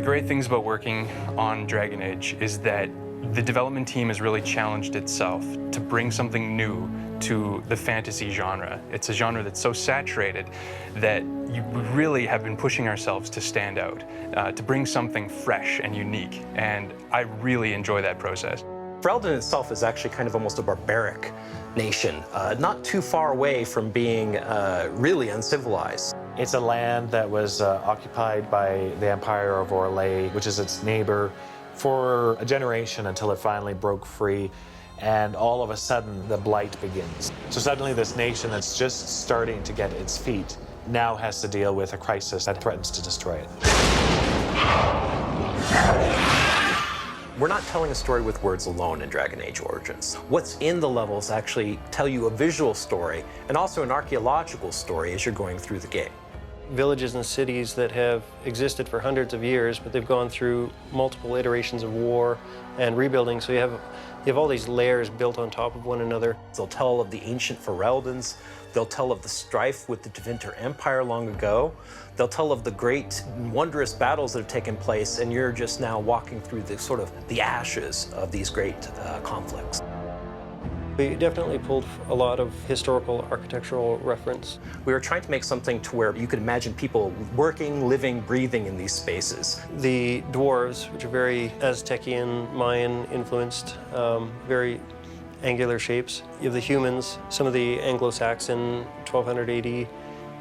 great things about working on Dragon Age is that the development team has really challenged itself to bring something new to the fantasy genre. It's a genre that's so saturated that we really have been pushing ourselves to stand out, to bring something fresh and unique, and I really enjoy that process. Ferelden itself is actually kind of almost a barbaric nation, not too far away from being really uncivilized. It's a land that was occupied by the Empire of Orlais, which is its neighbor, for a generation until it finally broke free, and all of a sudden the blight begins. So suddenly this nation that's just starting to get its feet now has to deal with a crisis that threatens to destroy it. We're not telling a story with words alone in Dragon Age Origins. What's in the levels actually tell you a visual story and also an archaeological story as you're going through the game. Villages and cities that have existed for hundreds of years, but they've gone through multiple iterations of war and rebuilding, so you have all these layers built on top of one another. They'll tell of the ancient Fereldans. They'll tell of the strife with the Tevinter Empire long ago. They'll tell of the great, wondrous battles that have taken place, and you're just now walking through the sort of the ashes of these great conflicts. We definitely pulled a lot of historical architectural reference. We were trying to make something to where you could imagine people working, living, breathing in these spaces. The dwarves, which are very Aztecian, Mayan influenced, very angular shapes. You have the humans, some of the Anglo-Saxon 1200 AD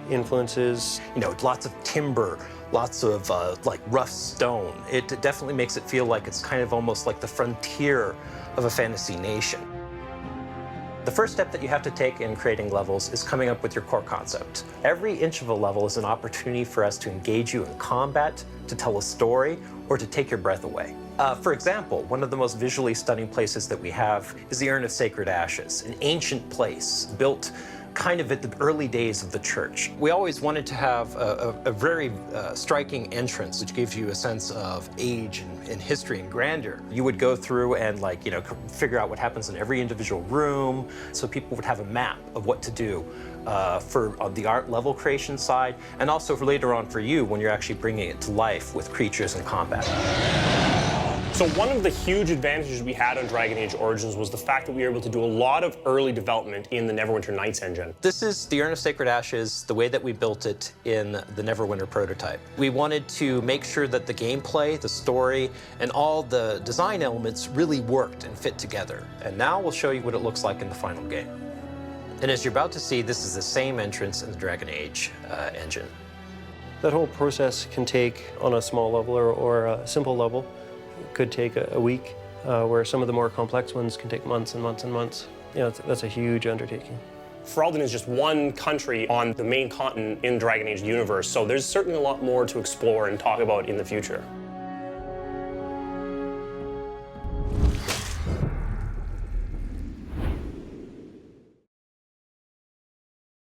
influences. You know, lots of timber, lots of like rough stone. It definitely makes it feel like it's kind of almost like the frontier of a fantasy nation. The first step that you have to take in creating levels is coming up with your core concept. Every inch of a level is an opportunity for us to engage you in combat, to tell a story, or to take your breath away. For example, one of the most visually stunning places that we have is the Urn of Sacred Ashes, an ancient place built kind of at the early days of the church. We always wanted to have a very striking entrance, which gives you a sense of age and history and grandeur. You would go through and figure out what happens in every individual room, so people would have a map of what to do for the art level creation side, and also for later on for you when you're actually bringing it to life with creatures and combat. So one of the huge advantages we had on Dragon Age Origins was the fact that we were able to do a lot of early development in the Neverwinter Nights engine. This is the Urn of Sacred Ashes, the way that we built it in the Neverwinter prototype. We wanted to make sure that the gameplay, the story, and all the design elements really worked and fit together. And now we'll show you what it looks like in the final game. And as you're about to see, this is the same entrance in the Dragon Age engine. That whole process can take, on a small level or a simple level, could take a week, where some of the more complex ones can take months and months and months. You know, that's a huge undertaking. Ferelden is just one country on the main continent in Dragon Age universe, so there's certainly a lot more to explore and talk about in the future.